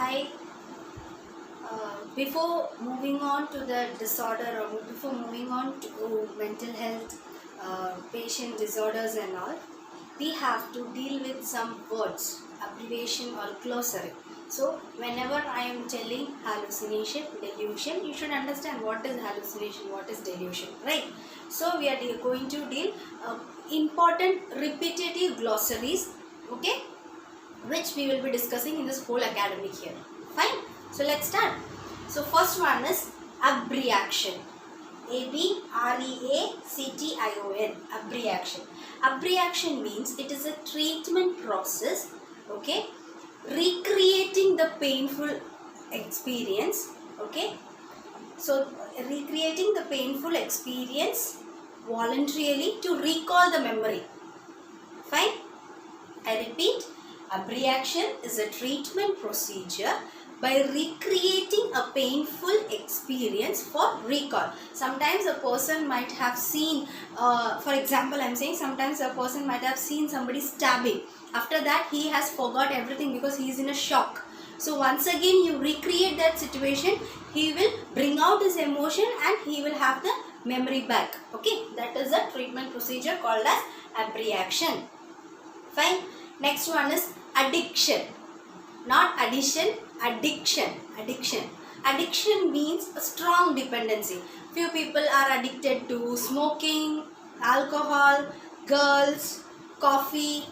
Hi. Before moving on to the disorder or before moving on to mental health, patient disorders and all, we have to deal with some words, abbreviation or glossary. So whenever I am telling hallucination, delusion, you should understand what is hallucination, what is delusion, right? So we are going to deal important repetitive glossaries, okay, which we will be discussing in this whole academic year. Fine. So let's start. So first one is abreaction. Abreaction. Abreaction. Abreaction means it is a treatment process, okay, recreating the painful experience, okay. So recreating the painful experience voluntarily to recall the memory. Fine. I repeat, abreaction is a treatment procedure by recreating a painful experience for recall. Sometimes a person might have seen, for example, I am saying sometimes a person might have seen somebody stabbing. After that, he has forgot everything because he is in a shock. So once again, you recreate that situation, he will bring out his emotion and he will have the memory back. Okay, that is a treatment procedure called as abreaction. Fine. Next one is addiction. Not addition, addiction. Addiction means a strong dependency. Few people are addicted to smoking, alcohol, girls, coffee,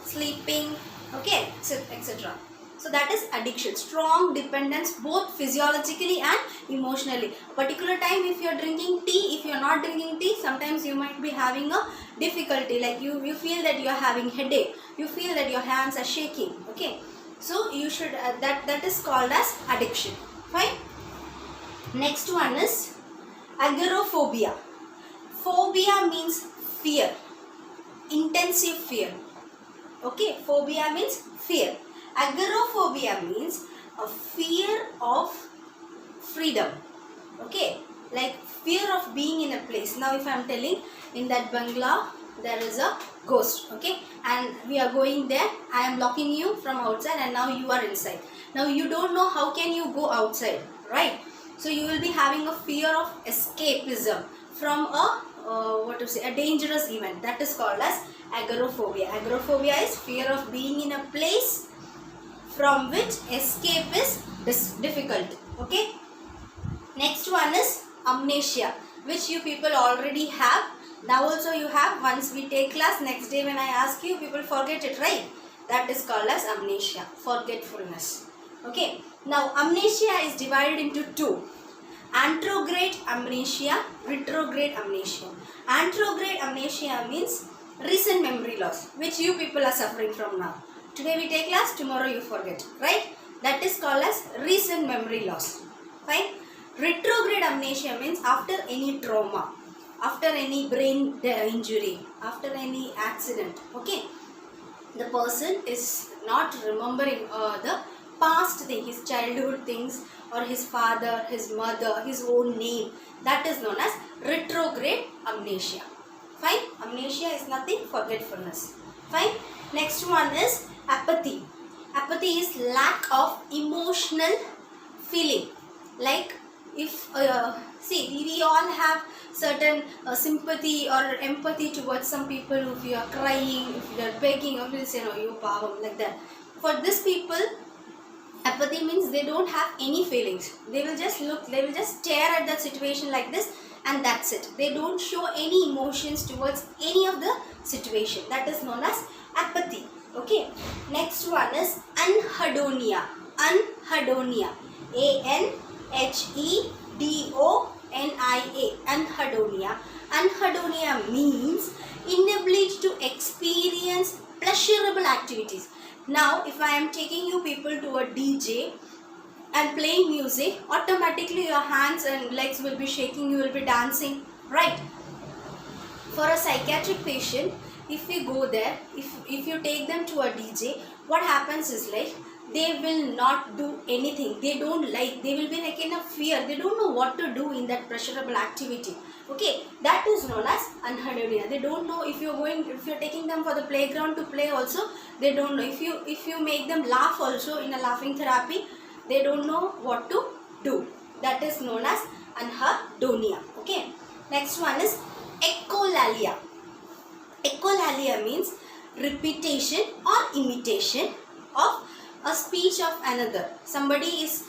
sleeping, okay, etc. So that is addiction. Strong dependence both physiologically and emotionally. Particular time if you are drinking tea, if you are not drinking tea, sometimes you might be having a difficulty. Like you feel that you are having headache. You feel that your hands are shaking. Okay. So you should that is called as addiction. Fine. Next one is agoraphobia. Phobia means fear. Intensive fear. Okay. Phobia means fear. Agoraphobia means a fear of freedom. Okay, like fear of being in a place. Now if I am telling in that bungalow there is a ghost, okay, and we are going there, I am locking you from outside and now you are inside. Now you don't know how can you go outside, right? So you will be having a fear of escapism from a a dangerous event. That is called as agoraphobia. Agoraphobia is fear of being in a place from which escape is difficult. Okay. Next one is amnesia, which you people already have. Now also you have. Once we take class, next day when I ask you, people forget it, right? That is called as amnesia, forgetfulness. Okay. Now amnesia is divided into two. Anterograde amnesia, retrograde amnesia. Anterograde amnesia means recent memory loss, which you people are suffering from now. Today we take class, tomorrow you forget, right? That is called as recent memory loss. Fine. Retrograde amnesia means after any trauma, after any brain injury, after any accident, okay, the person is not remembering the past thing, his childhood things or his father, his mother, his own name. That is known as retrograde amnesia. Fine. Amnesia is nothing, forgetfulness. Fine. Next one is apathy. Apathy is lack of emotional feeling. Like if see, we all have certain sympathy or empathy towards some people. If you are crying, if you are begging, or you say no, you pavam, like that. For these people, apathy means they don't have any feelings. They will just look, they will just stare at that situation like this and that's it. They don't show any emotions towards any of the situation. That is known as apathy. Okay. Next one is anhedonia. Anhedonia. Anhedonia. Anhedonia. Anhedonia means inability to experience pleasurable activities. Now, if I am taking you people to a DJ and playing music, automatically your hands and legs will be shaking, you will be dancing, right? For a psychiatric patient, if we go there, if you take them to a DJ, what happens is like they will not do anything. They don't like, they will be like in a fear. They don't know what to do in that pleasurable activity. Okay, that is known as anhedonia. They don't know if you're taking them for the playground to play also, they don't know. If you make them laugh also in a laughing therapy, they don't know what to do. That is known as anhedonia. Okay. Next one is echolalia. Echolalia means repetition or imitation of a speech of another. Somebody is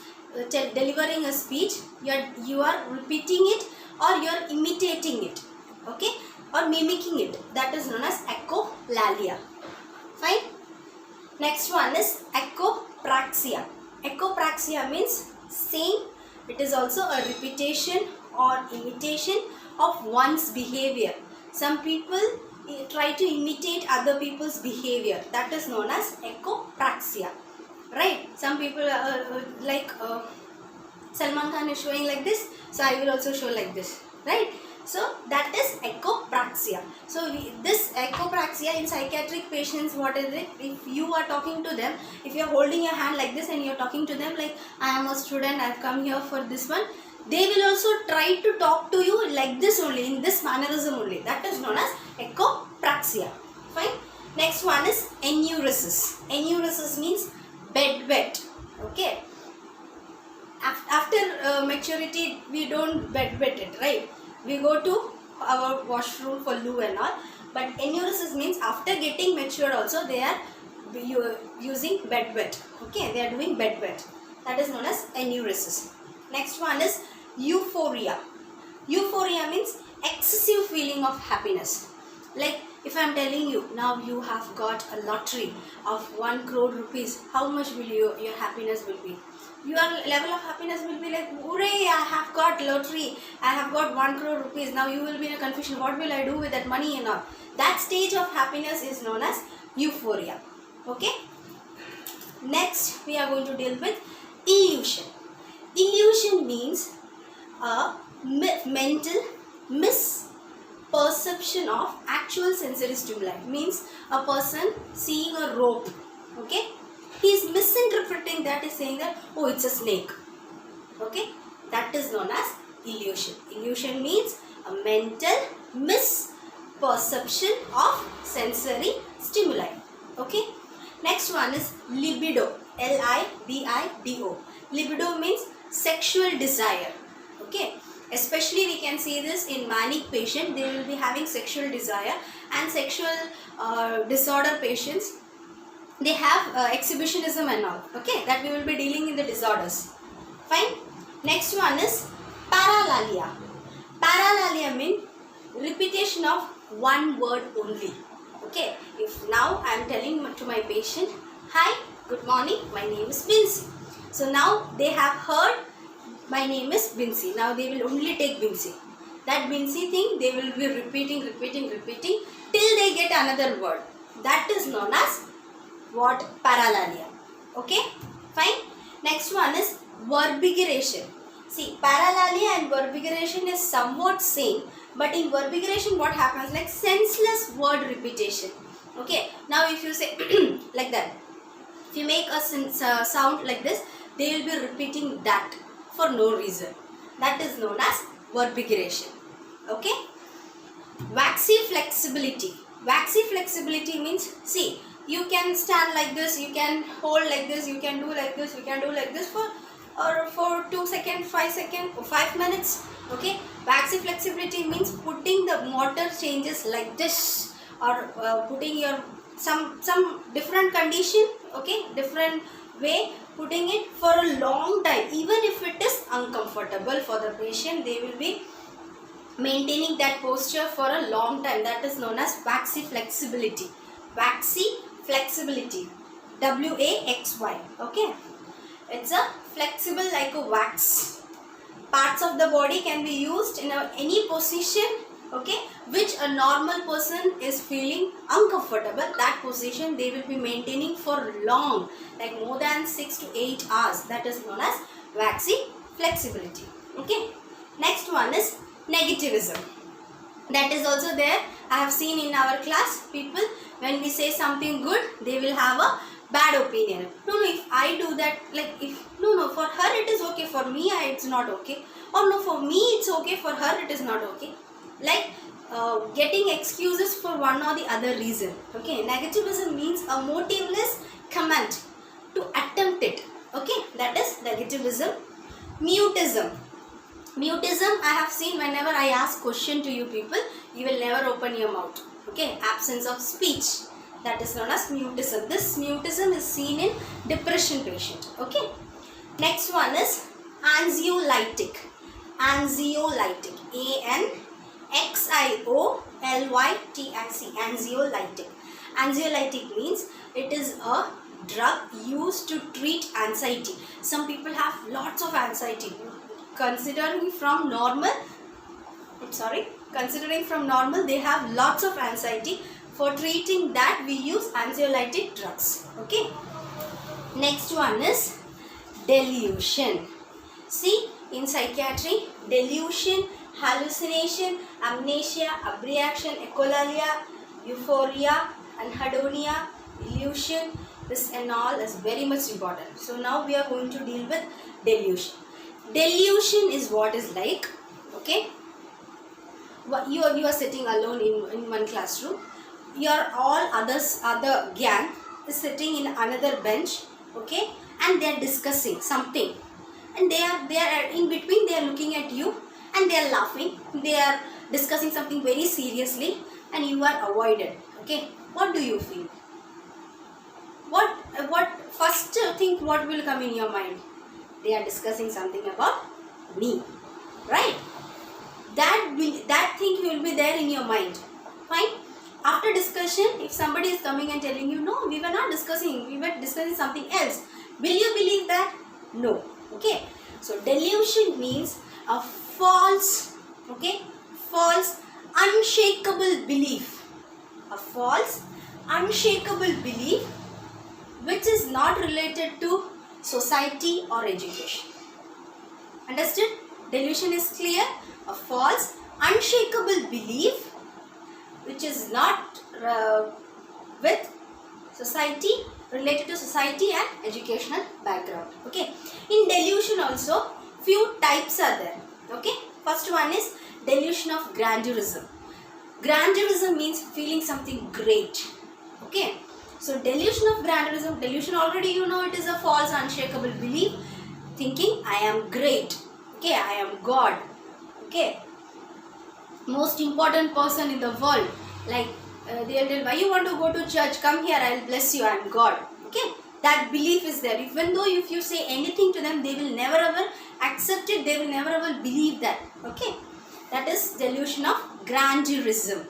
delivering a speech, you are repeating it or you are imitating it, okay, or mimicking it. That is known as echolalia. Fine. Next one is echopraxia. Echopraxia means same. It is also a repetition or imitation of one's behavior. Some people try to imitate other people's behavior. That is known as echopraxia. Right? Some people like Salman Khan is showing like this, so I will also show like this. Right? So that is echopraxia. So this echopraxia in psychiatric patients, what is it? If you are talking to them, if you are holding your hand like this and you are talking to them like, I am a student, I have come here for this one, they will also try to talk to you like this only, in this mannerism only. That is known as echopraxia. Fine. Next one is enuresis. Enuresis means bedwet. Okay. After maturity, we don't bedwet it, right? We go to our washroom for loo and all. But enuresis means after getting mature also they are using bedwet. Okay, they are doing bedwet. That is known as enuresis. Next one is euphoria. Euphoria means excessive feeling of happiness. Like if I am telling you, now you have got a lottery of 1 crore rupees, how much will your happiness will be? Your level of happiness will be like, hooray, I have got lottery, I have got 1 crore rupees. Now you will be in a confusion, what will I do with that money and all. That stage of happiness is known as euphoria. Okay. Next we are going to deal with illusion. Illusion means a mental misperception of actual sensory stimuli. Means a person seeing a rope, okay, he is misinterpreting that, is saying that, oh, it's a snake. Okay, that is known as illusion. Illusion means a mental misperception of sensory stimuli. Okay. Next one is libido. Libido. Libido means sexual desire. Okay. Especially we can see this in manic patient. They will be having sexual desire, and sexual disorder patients, they have exhibitionism and all. Okay. That we will be dealing in the disorders. Fine. Next one is paralalia. Paralalia means repetition of one word only. Okay. If now I am telling to my patient, hi, good morning, my name is Vincy. So now they have heard my name is Vincy. Now they will only take Vincy. That Vincy thing they will be repeating till they get another word. That is known as what? Paralalia. Okay. Fine. Next one is verbigeration. See, paralalia and verbigeration is somewhat same, but in verbigeration what happens? Like senseless word repetition. Okay. Now if you say like that, if you make a sound like this, they will be repeating that for no reason. That is known as verbigeration. Okay. Waxy flexibility. Waxy flexibility means, see, you can stand like this, you can hold like this, you can do like this, you can do like this for 2 seconds, 5 seconds, or 5 minutes. Okay. Waxy flexibility means putting the motor changes like this, or putting your some different condition, okay, different way, putting it for a long time. Even if it is uncomfortable for the patient, they will be maintaining that posture for a long time. That is known as waxy flexibility. Waxy flexibility. W-A-X-Y. Okay. It's a flexible like a wax. Parts of the body can be used in any position, okay, which a normal person is feeling uncomfortable. That position they will be maintaining for long, like more than 6 to 8 hours. That is known as waxy flexibility. Okay. Next one is negativism. That is also there. I have seen in our class, people, when we say something good, they will have a bad opinion. No, if I do that, like if, no, for her it is okay, for me it's not okay. Or no, for me it's okay, for her it is not okay. Like getting excuses for one or the other reason. Okay, negativism means a motiveless comment to attempt it. Okay, that is negativism. Mutism. Mutism, I have seen whenever I ask question to you people, you will never open your mouth. Okay, absence of speech. That is known as mutism. This mutism is seen in depression patient. Okay. Next one is anxiolytic. Anxiolytic. A-N-X-I-O-L-Y-T-I-C. Anxiolytic. Anxiolytic means it is a drug used to treat anxiety. Some people have lots of anxiety. Considering from normal, they have lots of anxiety. For treating that, we use anxiolytic drugs. Okay. Next one is delusion. See, in psychiatry, delusion, hallucination, amnesia, abreaction, echolalia, euphoria, anhedonia, illusion, this and all is very much important. So now we are going to deal with delusion. Delusion is what is like, okay, you are sitting alone in one classroom. Your other gang is sitting in another bench, okay, and they are discussing something, and they are in between, they are looking at you and they are laughing, they are discussing something very seriously, and you are avoided. Okay, what do you feel? What first thing what will come in your mind? They are discussing something about me, right? That thing will be there in your mind. Fine. After discussion, if somebody is coming and telling you, no, we were not discussing, we were discussing something else, will you believe that? No. Okay. So delusion means a false, unshakable belief. A false, unshakable belief which is not related to society or education. Understood? Delusion is clear. A false, unshakable belief which is not with society, related to society and educational background. Okay. In delusion also, few types are there. Okay. First one is delusion of grandeurism. Grandeurism means feeling something great. Okay. So delusion of grandeurism, delusion already you know it is a false, unshakable belief, thinking I am great. Okay, I am God. Okay. Most important person in the world. Like they will tell, why you want to go to church? Come here, I will bless you, I am God. Okay. That belief is there. Even though if you say anything to them, they will never ever accept it. They will never ever believe that. Okay. That is delusion of grandeurism.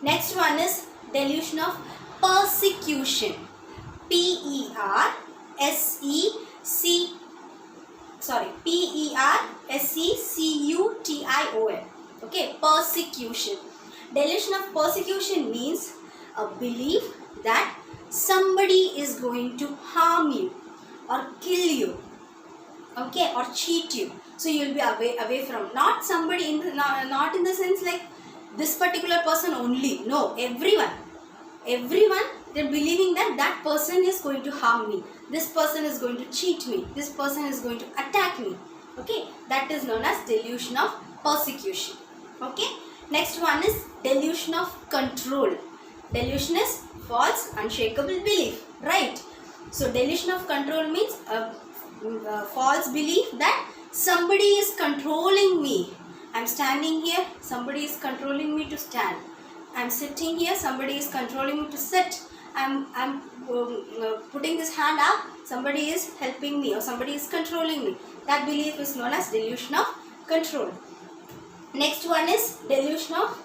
Next one is delusion of persecution. Persecution. Okay, persecution. Delusion of persecution means a belief that somebody is going to harm you or kill you, okay, or cheat you. So you will be away from, not somebody in the, not in the sense like this particular person only. No, everyone. They're believing that that person is going to harm me. This person is going to cheat me. This person is going to attack me. Okay, that is known as delusion of persecution. Okay. Next one is delusion of control. Delusion is false, unshakable belief, right? So delusion of control means a false belief that somebody is controlling me. I'm standing here, somebody is controlling me to stand. I'm sitting here, somebody is controlling me to sit. I'm putting this hand up, somebody is helping me or somebody is controlling me. That belief is known as delusion of control. Next one is delusion of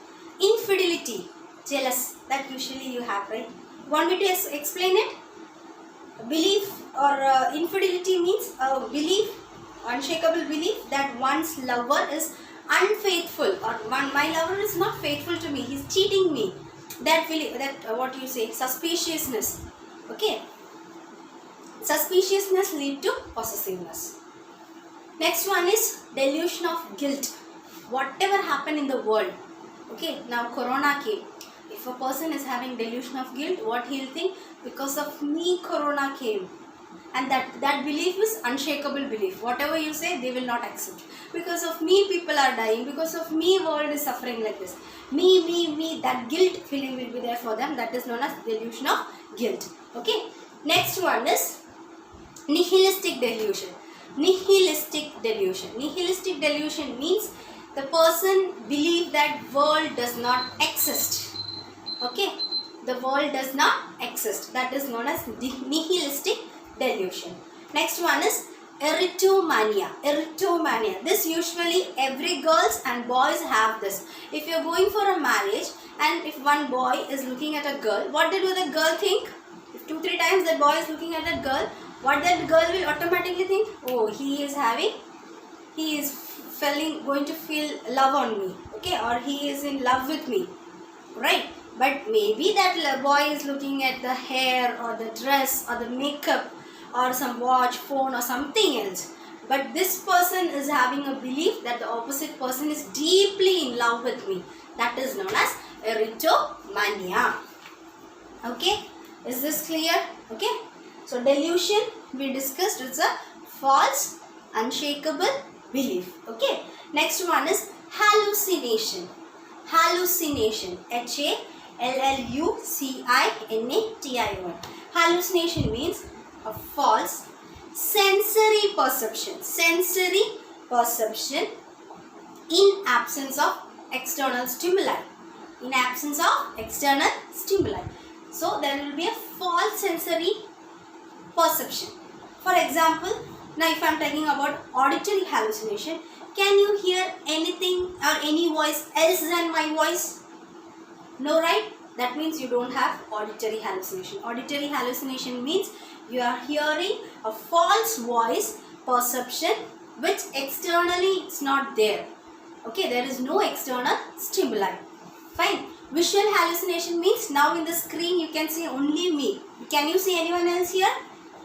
infidelity, jealous, that usually you have, right? Want me to explain it? Belief or infidelity means a belief, unshakable belief that one's lover is unfaithful, or my lover is not faithful to me, he's cheating me. That feeling, what you say, suspiciousness. Okay. Suspiciousness lead to possessiveness. Next one is delusion of guilt. Whatever happened in the world, okay, now corona came. If a person is having delusion of guilt, what he'll think? Because of me corona came. And that belief is unshakable belief. Whatever you say, they will not accept. Because of me people are dying. Because of me world is suffering like this. Me. That guilt feeling will be there for them. That is known as delusion of guilt. Okay. Next one is Nihilistic delusion. Nihilistic delusion. Nihilistic delusion means the person believes that world does not exist. Okay, the world does not exist. That is known as nihilistic delusion. Next one is erotomania. Erotomania. This usually every girls and boys have this. If you are going for a marriage and if one boy is looking at a girl, what did the girl think? If 2-3 times that boy is looking at that girl, what that girl will automatically think? Oh, he is going to feel love on me, okay, or he is in love with me, right? But maybe that boy is looking at the hair or the dress or the makeup or some watch, phone or something else. But this person is having a belief that the opposite person is deeply in love with me. That is known as erotomania. Okay, is this clear? Okay, so delusion we discussed is a false, unshakable belief. Okay, next one is hallucination. Hallucination. Hallucination. Hallucination means a false sensory perception. Sensory perception in absence of external stimuli. In absence of external stimuli. So there will be a false sensory perception. For example, now if I am talking about auditory hallucination, can you hear anything or any voice else than my voice? No, right? That means you don't have auditory hallucination. Auditory hallucination means you are hearing a false voice perception which externally it's not there. Okay, there is no external stimuli. Fine. Visual hallucination means now in the screen you can see only me. Can you see anyone else here?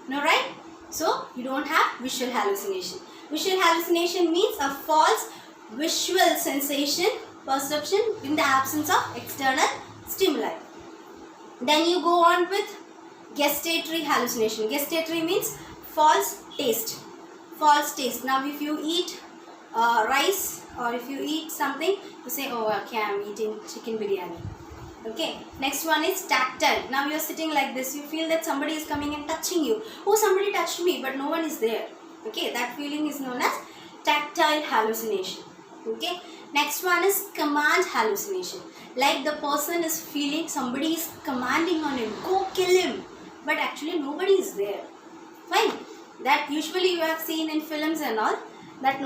No, right? So you don't have visual hallucination. Visual hallucination means a false visual sensation perception in the absence of external stimuli. Then you go on with gustatory hallucination. Gustatory means false taste. False taste. Now if you eat rice or if you eat something, you say, oh okay, I am eating chicken biryani. Okay, next one is tactile. Now you are sitting like this, you feel that somebody is coming and touching you. Oh, somebody touched me, but no one is there. Okay, that feeling is known as tactile hallucination. Okay, next one is command hallucination. Like the person is feeling somebody is commanding on him, go kill him, but actually nobody is there. Fine, that usually you have seen in films and all. That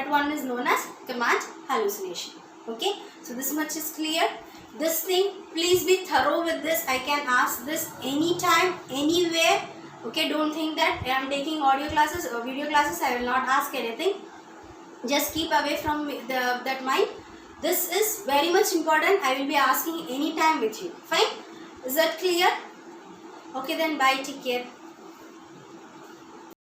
one is known as command hallucination. Okay, so this much is clear. This thing, please be thorough with this. I can ask this anytime, anywhere. Okay, don't think that I am taking audio classes or video classes. I will not ask anything. Just keep away from that mind. This is very much important. I will be asking anytime with you. Fine? Is that clear? Okay then, bye. Take care.